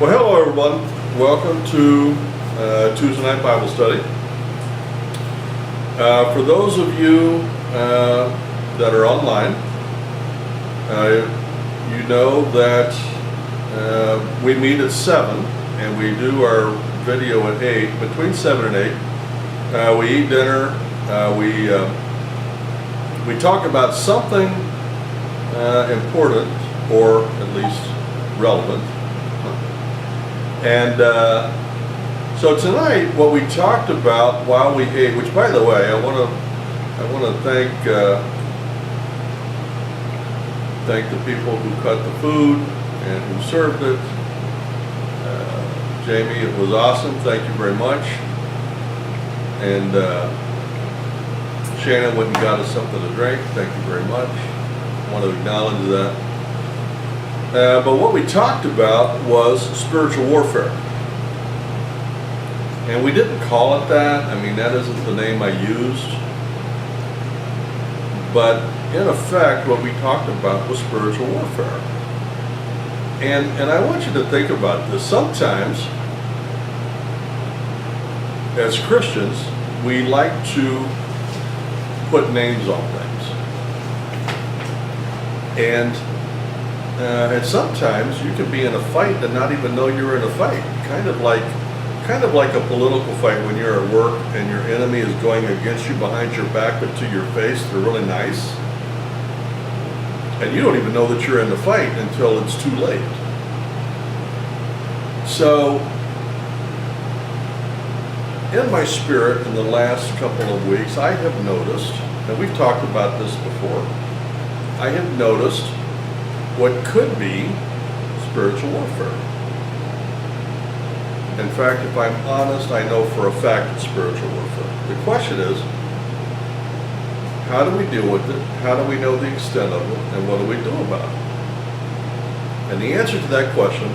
Well, hello everyone. Welcome to Tuesday Night Bible Study. For those of you that are online, you know that we meet at 7 and we do our video at 8. Between 7 and 8, we eat dinner. We talk about something important, or at least relevant. And so tonight, what we talked about while we ate, which by the way, I want to thank the people who cut the food and who served it. Jamie, it was awesome. Thank you very much. And Shannon went and got us something to drink. Thank you very much. I want to acknowledge that. But what we talked about was spiritual warfare. And we didn't call it that. I mean, that isn't the name I used. But in effect, what we talked about was spiritual warfare. And I want you to think about this. Sometimes, as Christians, we like to put names on things. And sometimes you can be in a fight and not even know you're in a fight. Kind of like a political fight when you're at work and your enemy is going against you behind your back, but to your face they're really nice. And you don't even know that you're in the fight until it's too late. So, in my spirit in the last couple of weeks, I have noticed, and we've talked about this before, I have noticed what could be spiritual warfare. In fact, if I'm honest, I know for a fact it's spiritual warfare. The question is, how do we deal with it? How do we know the extent of it? And what do we do about it? And the answer to that question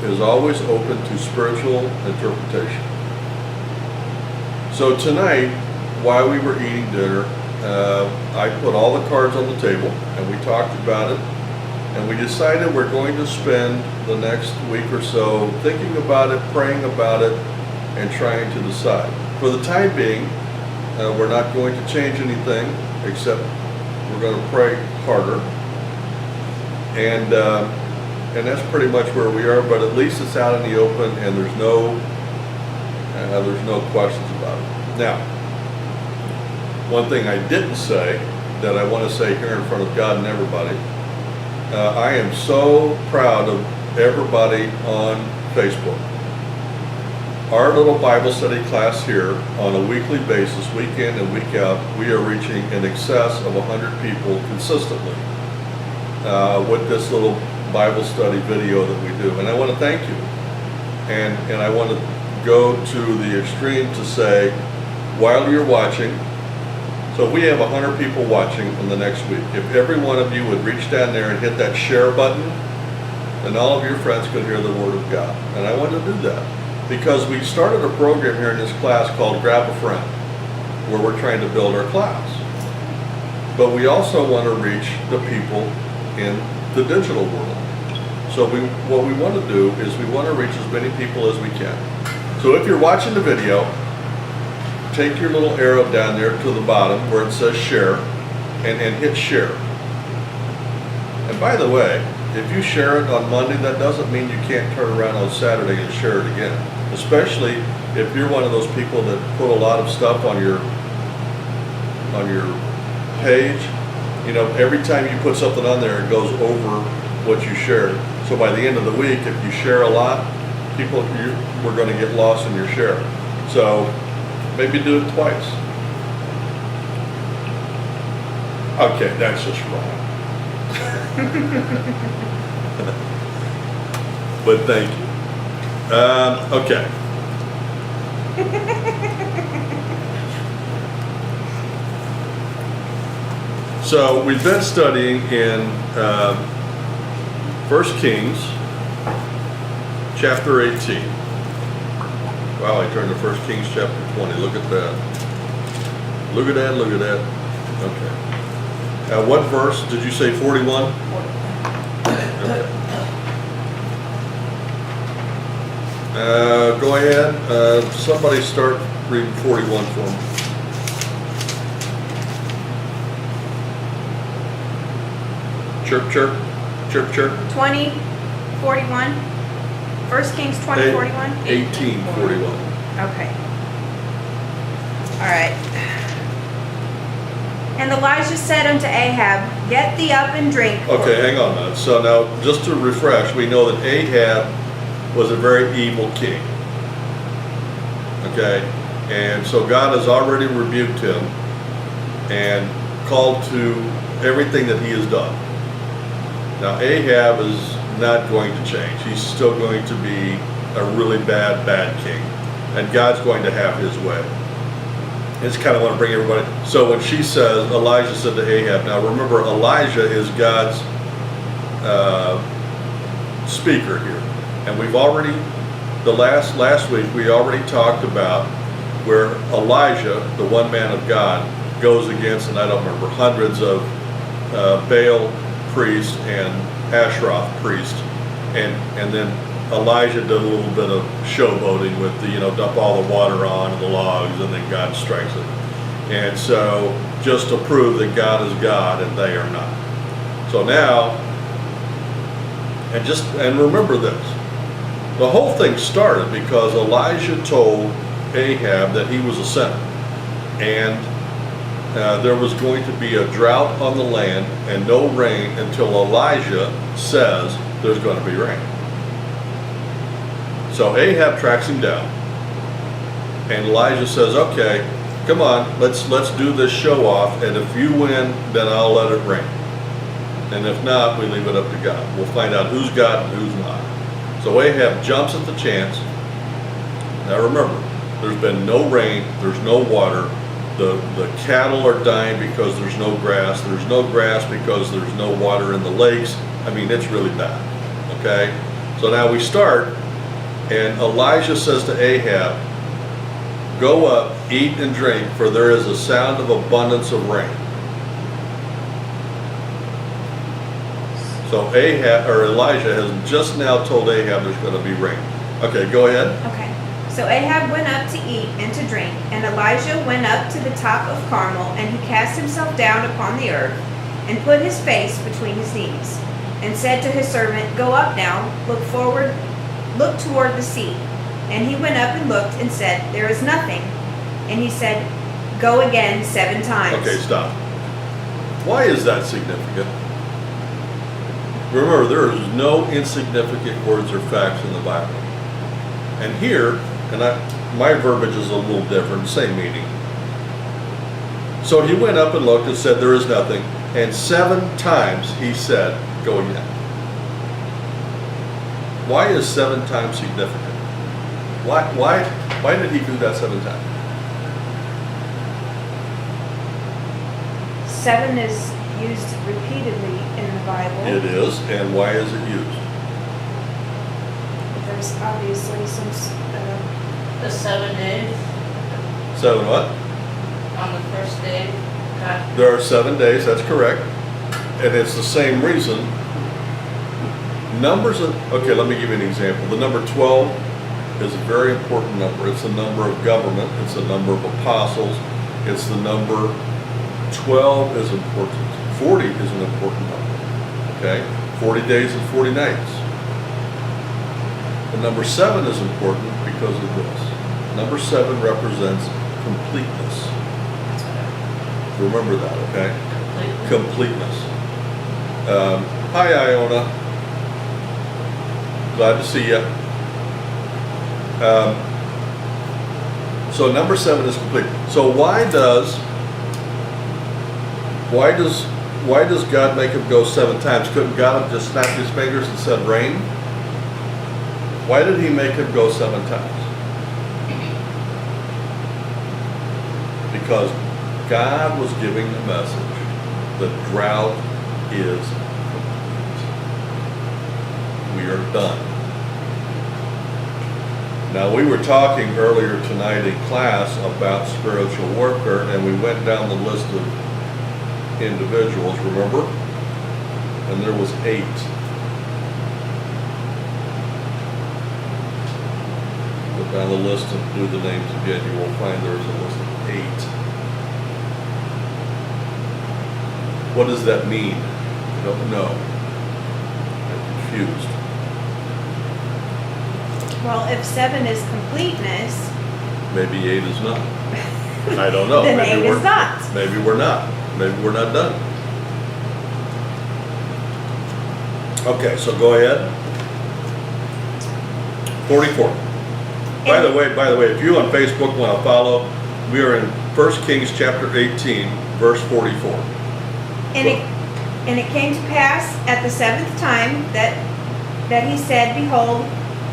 is always open to spiritual interpretation. So tonight, while we were eating dinner, I put all the cards on the table and we talked about it, and we decided we're going to spend the next week or so thinking about it, praying about it, and trying to decide. For the time being, we're not going to change anything, except we're going to pray harder. And that's pretty much where we are, but at least it's out in the open and there's no questions about it. Now, one thing I didn't say that I want to say here in front of God and everybody, I am so proud of everybody on Facebook. Our little Bible study class here on a weekly basis, week in and week out, we are reaching in excess of 100 people consistently with this little Bible study video that we do. And I want to thank you. And I want to go to the extreme to say, while you're watching, so we have 100 people watching in the next week. If every one of you would reach down there and hit that share button, then all of your friends could hear the Word of God. And I want to do that because we started a program here in this class called Grab a Friend, where we're trying to build our class. But we also want to reach the people in the digital world. So what we want to do is we want to reach as many people as we can. So if you're watching the video, take your little arrow down there to the bottom where it says share and hit share. And by the way, if you share it on Monday, that doesn't mean you can't turn around on Saturday and share it again. Especially if you're one of those people that put a lot of stuff on your page. You know, every time you put something on there, it goes over what you shared. So by the end of the week, if you share a lot, we're going to get lost in your share. So maybe do it twice. Okay, that's just wrong. But thank you. Okay. So we've been studying in 1 Kings chapter 18. Wow, I turned to 1 Kings chapter 20. Look at that. Look at that, look at that. Okay. What verse did you say, 41? Okay. Go ahead, somebody start reading 41 for me. Chirp, chirp, chirp, chirp. 20:41. 1 Kings 20:41. 18:41. Okay. All right. And Elijah said unto Ahab, Get thee up and drink. Okay, hang on a minute. So now, just to refresh, we know that Ahab was a very evil king. Okay, and so God has already rebuked him and called to everything that he has done. Now Ahab is not going to change. He's still going to be a really bad king, and God's going to have his way. I just kind of want to bring everybody. So when she says, Elijah said to Ahab, now remember, Elijah is God's speaker here. And we've already, last week, we already talked about where Elijah, the one man of God, goes against, and I don't remember, hundreds of Baal priests and Asheroth priests. And then Elijah did a little bit of showboating with the, dump all the water on and the logs, and then God strikes it. And so, just to prove that God is God and they are not. So now, and remember this, the whole thing started because Elijah told Ahab that he was a sinner, and there was going to be a drought on the land and no rain until Elijah says there's going to be rain. So Ahab tracks him down, and Elijah says, okay, come on, let's do this show off, and if you win, then I'll let it rain. And if not, we leave it up to God. We'll find out who's God and who's not. So Ahab jumps at the chance. Now remember, there's been no rain, there's no water, the cattle are dying because there's no grass because there's no water in the lakes. I mean, it's really bad, okay? So now we start, and Elijah says to Ahab, go up, eat and drink, for there is a sound of abundance of rain. So Elijah has just now told Ahab there's going to be rain. Okay, go ahead. Okay. So Ahab went up to eat and to drink, and Elijah went up to the top of Carmel, and he cast himself down upon the earth, and put his face between his knees, and said to his servant, Go up now, look toward the sea. And he went up and looked, and said, There is nothing. And he said, Go again 7 times. Okay, stop. Why is that significant? Remember, there is no insignificant words or facts in the Bible. And here, my verbiage is a little different, same meaning. So he went up and looked and said, There is nothing. And 7 times he said, Go again. Why is 7 times significant? Why did he do that 7 times? 7 is used repeatedly in the Bible. It is, and why is it used? There's obviously some. The 7 days. 7 what? On the first day, God. There are 7 days, that's correct. And it's the same reason. Okay, let me give you an example. The number 12 is a very important number. It's the number of government. It's the number of apostles. It's the number 12 is important. 40 is an important number. Okay? 40 days and 40 nights. The number 7 is important because of this. Number 7 represents completeness. Remember that, okay? Completeness. Hi, Iona. Glad to see you. So number 7 is complete. So why does God make him go 7 times? Couldn't God have just snapped his fingers and said rain? Why did he make him go 7 times? Because God was giving the message that drought is complete. We are done. Now, we were talking earlier tonight in class about spiritual warfare, and we went down the list of individuals, remember? And there was 8. down the list and do the names again, you will find there's a list of 8. What does that mean? I don't know. I'm confused. Well, if 7 is completeness, Maybe 8 is not. I don't know. then Maybe 8 we're is not. Maybe we're not. Maybe we're not done. Okay, so go ahead. 44. By the way, if you on Facebook want to follow, we are in 1 Kings chapter 18, verse 44. And it came to pass at the 7th time that he said, Behold,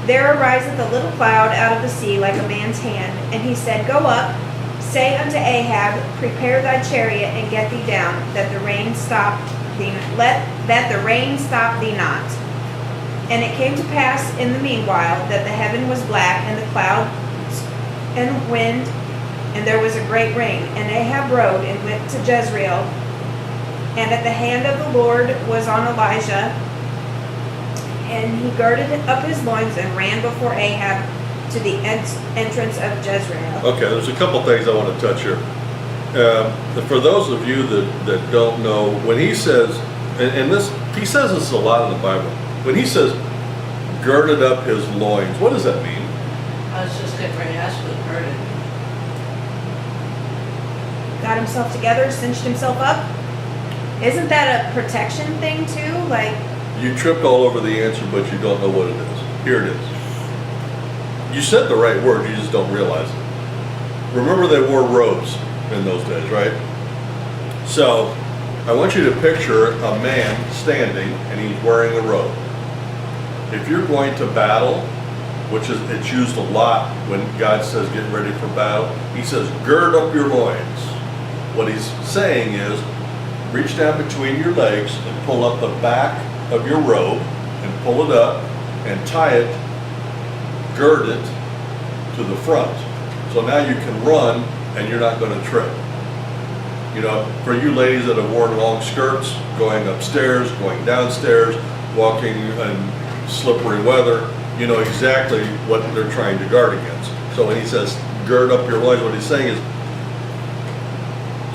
there ariseth a little cloud out of the sea like a man's hand. And he said, Go up, say unto Ahab, Prepare thy chariot and get thee down, that the rain stop thee, that the rain stop thee not. And it came to pass in the meanwhile that the heaven was black, and the clouds and wind, and there was a great rain. And Ahab rode and went to Jezreel. And at the hand of the Lord was on Elijah, and he girded up his loins and ran before Ahab to the entrance of Jezreel. Okay, there's a couple things I want to touch here. For those of you that don't know, when he says, and this, he says this a lot in the Bible, when he says girded up his loins, what does that mean? I was just getting ready to ask who heard it. Got himself together, cinched himself up. Isn't that a protection thing too? Like, You tripped all over the answer, but you don't know what it is. Here it is. You said the right word, you just don't realize it. Remember they wore robes in those days, right? So, I want you to picture a man standing and he's wearing a robe. If you're going to battle, which is, it's used a lot when God says get ready for battle, he says gird up your loins. What he's saying is reach down between your legs and pull up the back of your robe and pull it up and tie it, gird it to the front. So now you can run and you're not going to trip. You know, for you ladies that have worn long skirts, going upstairs, going downstairs, walking in slippery weather, you know exactly what they're trying to guard against. So when he says gird up your loins, what he's saying is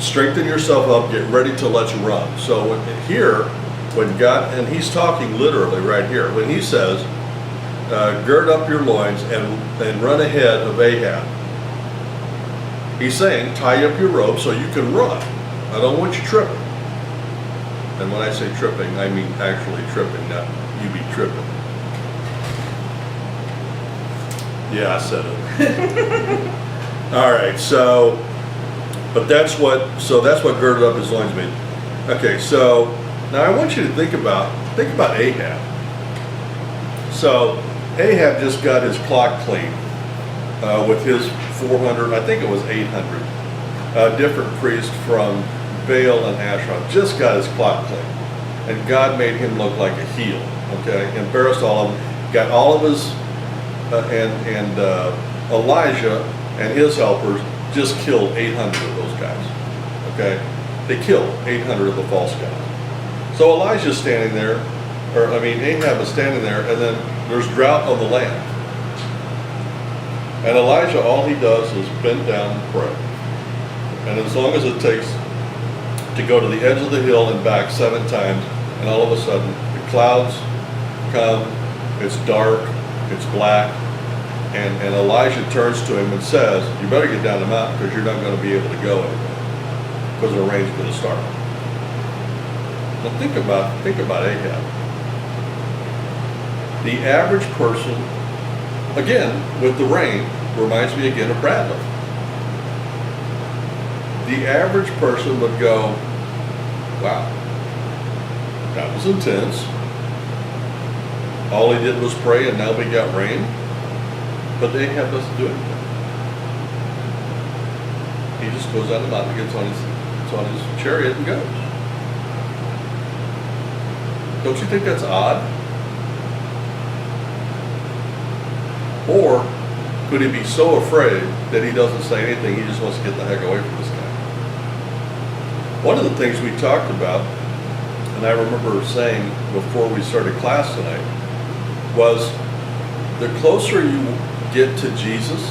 strengthen yourself up, get ready to let you run. So when God, and he's talking literally right here, when he says, gird up your loins and run ahead of Ahab, he's saying, tie up your robe so you can run. I don't want you tripping. And when I say tripping, I mean actually tripping, not you be tripping. Yeah, I said it. All right, so that's what girded up his loins mean. Okay, so now I want you to think about Ahab. So Ahab just got his clock clean with his 400, I think it was 800 different priests from Baal and Asherah. Just got his clock clean, and God made him look like a heel. Okay, embarrassed all of them. Got all of his Elijah and his helpers just killed 800 of those guys. Okay, they killed 800 of the false gods. So Elijah's standing there, Ahab is standing there, and then there's drought on the land. And Elijah, all he does is bend down and pray. And as long as it takes to go to the edge of the hill and back 7 times, and all of a sudden the clouds come, it's dark, it's black, and Elijah turns to him and says, you better get down the mountain because you're not going to be able to go anywhere because the rain's going to start. Now think about Ahab. The average person, again, with the rain, reminds me again of Bradley. The average person would go, wow, that was intense. All he did was pray and now we got rain. But Ahab doesn't do anything. He just goes down the mountain, gets on his chariot and goes. Don't you think that's odd? Or could he be so afraid that he doesn't say anything, he just wants to get the heck away from this guy? One of the things we talked about, and I remember saying before we started class tonight, was the closer you get to Jesus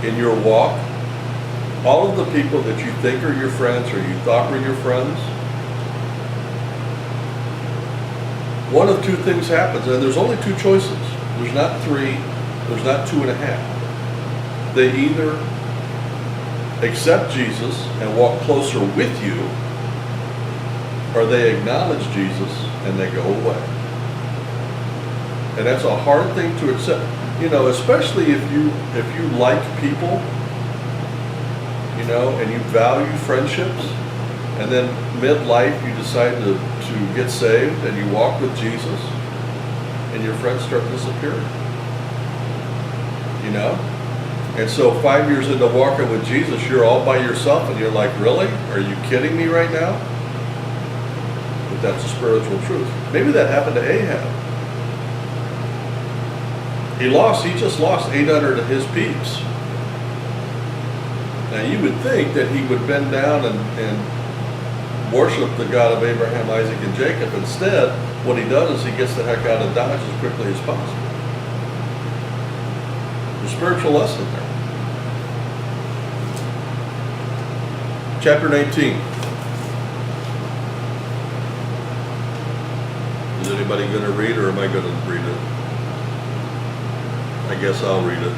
in your walk, all of the people that you think are your friends or you thought were your friends, one of two things happens, and there's only two choices. There's not three, there's not 2.5. They either accept Jesus and walk closer with you, or they acknowledge Jesus and they go away. And that's a hard thing to accept, you know, especially if you like people, you know, and you value friendships, and then midlife you decide to get saved and you walk with Jesus, and your friends start disappearing. You know? And so 5 years into walking with Jesus, you're all by yourself and you're like, really? Are you kidding me right now? But that's a spiritual truth. Maybe that happened to Ahab. He just lost 800 of his peeps. Now you would think that he would bend down and worship the God of Abraham, Isaac, and Jacob. Instead, what he does is he gets the heck out of Dodge as quickly as possible. The spiritual lesson there. Chapter 19. Is anybody going to read, or am I going to read it? I guess I'll read it.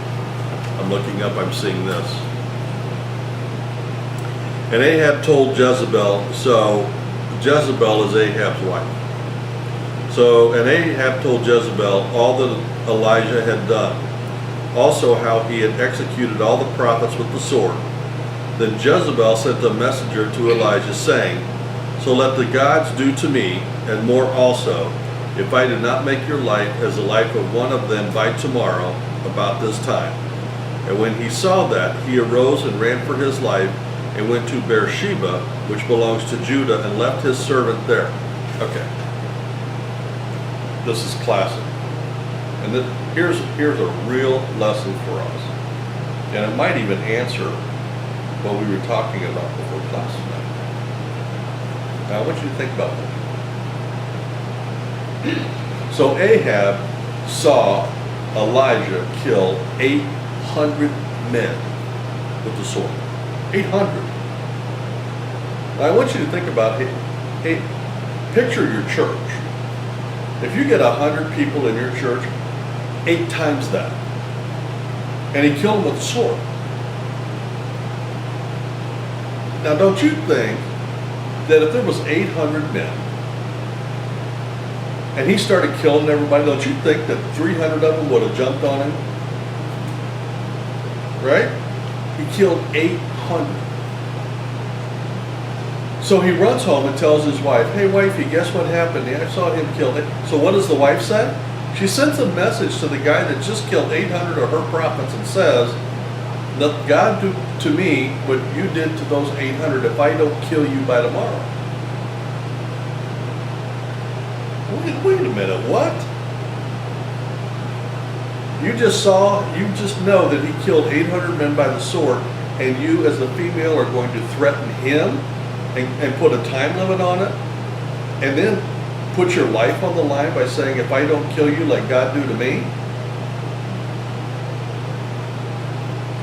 I'm looking up, I'm seeing this. And Ahab told Jezebel, so Jezebel is Ahab's wife. So, and Ahab told Jezebel all that Elijah had done, also how he had executed all the prophets with the sword. Then Jezebel sent a messenger to Elijah, saying, so let the gods do to me, and more also, if I do not make your life as the life of one of them by tomorrow, about this time. And when he saw that, he arose and ran for his life, and went to Beersheba, which belongs to Judah, and left his servant there. Okay. This is classic. And here's a real lesson for us. And it might even answer what we were talking about before class tonight. Now I want you to think about that. So Ahab saw Elijah kill 800 men with the sword. 800. Now I want you to think about it. Picture your church. If you get 100 people in your church, 8 times that. And he killed them with a sword. Now don't you think that if there was 800 men and he started killing everybody, don't you think that 300 of them would have jumped on him? Right? He killed 800. So he runs home and tells his wife, hey wifey, guess what happened? I saw him kill it. So what does the wife say? She sends a message to the guy that just killed 800 of her prophets and says, let God do to me what you did to those 800 if I don't kill you by tomorrow. Wait a minute, what? You just know that he killed 800 men by the sword, and you as a female are going to threaten him and put a time limit on it, and then put your life on the line by saying, if I don't kill you, let God do to me?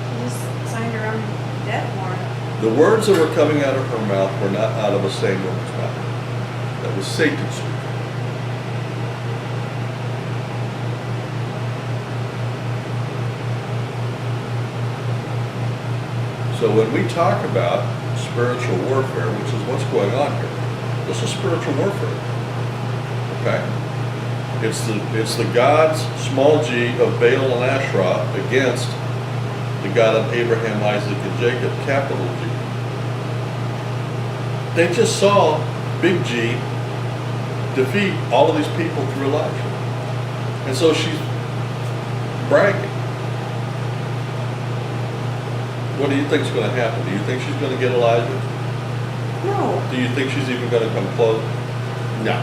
She just signed her own death warrant. The words that were coming out of her mouth were not out of a sane woman's mouth. That was Satan speaking. So when we talk about spiritual warfare, which is what's going on here, this is spiritual warfare. Okay? It's the gods, small g, of Baal and Asherah against the God of Abraham, Isaac, and Jacob, capital G. They just saw big G defeat all of these people through Elijah. And so she's bragging. What do you think is going to happen? Do you think she's going to get Elijah? No. Do you think she's even going to come close? No.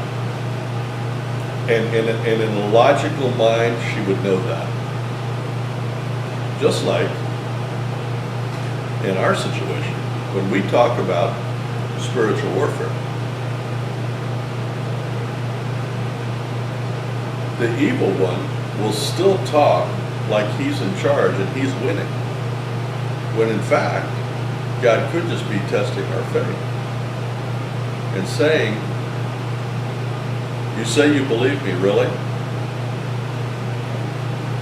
And in a logical mind, she would know that. Just like in our situation, when we talk about spiritual warfare, the evil one will still talk like he's in charge and he's winning. When in fact, God could just be testing our faith and saying, you say you believe me, really?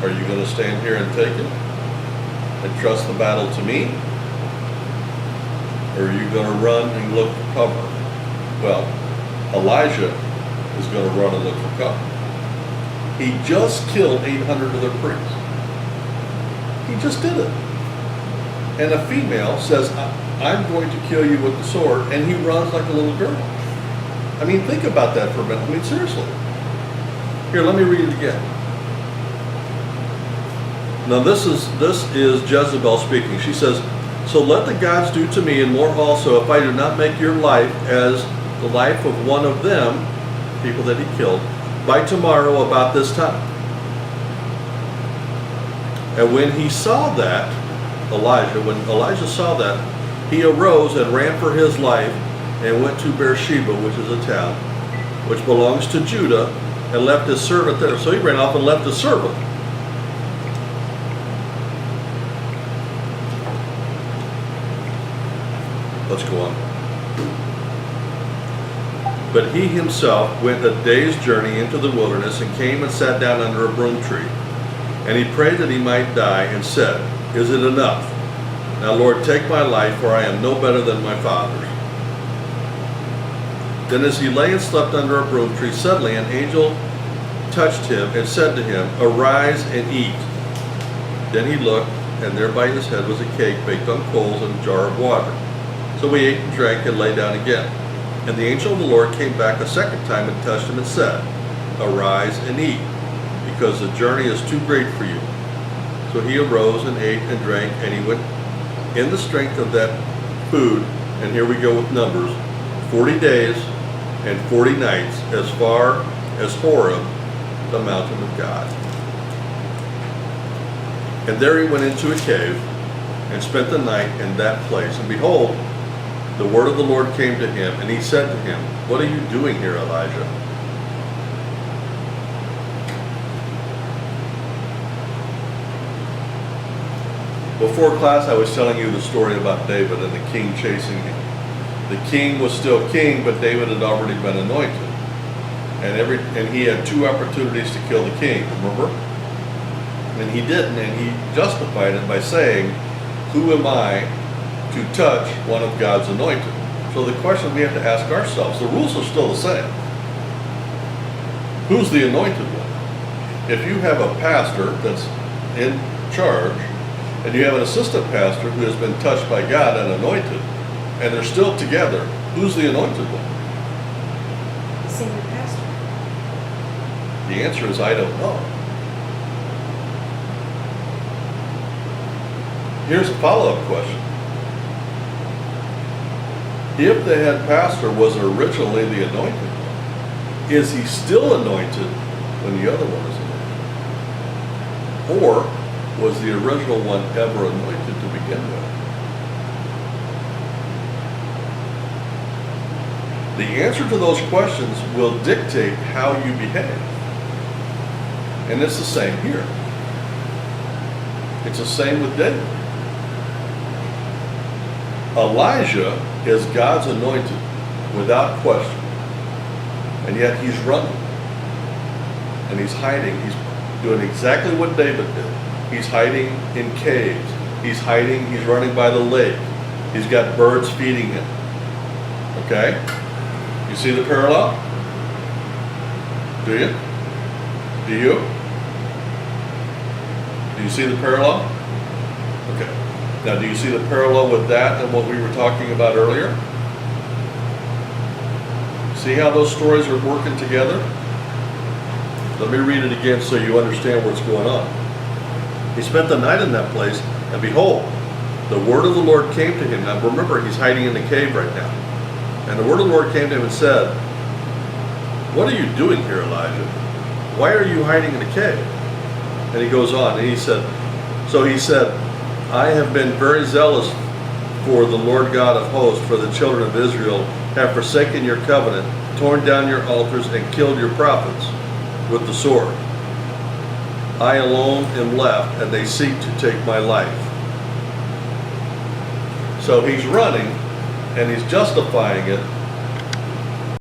Are you going to stand here and take it and trust the battle to me? Or are you going to run and look for cover? Well, Elijah is going to run and look for cover. He just killed 800 of their priests. He just did it. And a female says, I'm going to kill you with the sword, and he runs like a little girl. I mean, think about that for a minute. I mean, seriously. Here, let me read it again. Now this is Jezebel speaking. She says, so let the gods do to me and more also if I do not make your life as the life of one of them, people that he killed, by tomorrow about this time. And when he saw that, when Elijah saw that, he arose and ran for his life and went to Beersheba, which is a town which belongs to Judah, and left his servant there. So he ran off and left his servant. Let's go on. But he himself went a day's journey into the wilderness and came and sat down under a broom tree. And he prayed that he might die and said, is it enough? Now, Lord, take my life, for I am no better than my father's. Then as he lay and slept under a broom tree, suddenly an angel touched him and said to him, arise and eat. Then he looked, and there by his head was a cake baked on coals and a jar of water. So he ate and drank and lay down again. And the angel of the Lord came back a second time and touched him and said, arise and eat, because the journey is too great for you. So he arose and ate and drank, and he went in the strength of that food, and here we go with numbers, 40 days and 40 nights, as far as Horeb, the mountain of God. And there he went into a cave and spent the night in that place. And behold, the word of the Lord came to him, and he said to him, what are you doing here, Elijah? Before class, I was telling you the story about David and the king chasing him. The king was still king, but David had already been anointed. And he had 2 opportunities to kill the king, remember? And he didn't, and he justified it by saying, who am I to touch one of God's anointed? So the question we have to ask ourselves, the rules are still the same. Who's the anointed one? If you have a pastor that's in charge, and you have an assistant pastor who has been touched by God and anointed, and they're still together, who's the anointed one? The senior pastor. The answer is, I don't know. Here's a follow-up question. If the head pastor was originally the anointed one, is he still anointed when the other one is anointed? Or was the original one ever anointed to begin with? The answer to those questions will dictate how you behave. And it's the same here. It's the same with David. Elijah is God's anointed without question. And yet he's running. And he's hiding. He's doing exactly what David did. He's hiding in caves. He's hiding, he's running by the lake. He's got birds feeding him. Okay? You see the parallel? Do you? Do you? Do you see the parallel? Okay. Now, do you see the parallel with that and what we were talking about earlier? See how those stories are working together? Let me read it again so you understand what's going on. He spent the night in that place, and behold, the word of the Lord came to him. Now remember, he's hiding in the cave right now. And the word of the Lord came to him and said, what are you doing here, Elijah? Why are you hiding in the cave? And he goes on, and he said, I have been very zealous for the Lord God of hosts, for the children of Israel have forsaken your covenant, torn down your altars, and killed your prophets with the sword. I alone am left, and they seek to take my life. So he's running, and he's justifying it